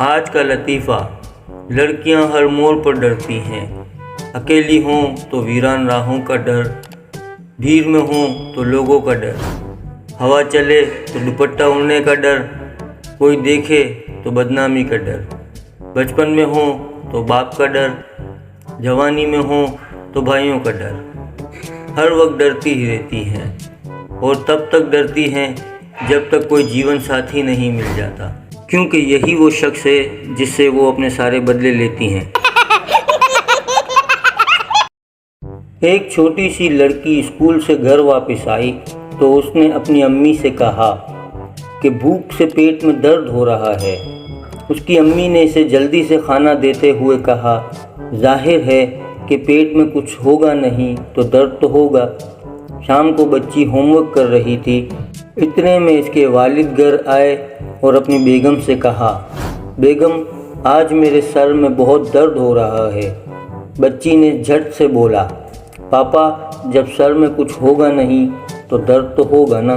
आज का लतीफ़ा। लड़कियां हर मोड़ पर डरती हैं। अकेली हों तो वीरान राहों का डर, भीड़ में हों तो लोगों का डर, हवा चले तो दुपट्टा उड़ने का डर, कोई देखे तो बदनामी का डर। बचपन में हों तो बाप का डर, जवानी में हों तो भाइयों का डर। हर वक्त डरती ही रहती हैं और तब तक डरती हैं जब तक कोई जीवन साथी नहीं मिल जाता, क्योंकि यही वो शख्स है जिससे वो अपने सारे बदले लेती हैं। एक छोटी सी लड़की स्कूल से घर वापस आई तो उसने अपनी अम्मी से कहा कि भूख से पेट में दर्द हो रहा है। उसकी अम्मी ने इसे जल्दी से खाना देते हुए कहा, जाहिर है कि पेट में कुछ होगा नहीं तो दर्द तो होगा। शाम को बच्ची होमवर्क कर रही थी। इतने में इसके वालिद घर आए और अपनी बेगम से कहा, बेगम आज मेरे सर में बहुत दर्द हो रहा है। बच्ची ने झट से बोला, पापा जब सर में कुछ होगा नहीं तो दर्द तो होगा ना।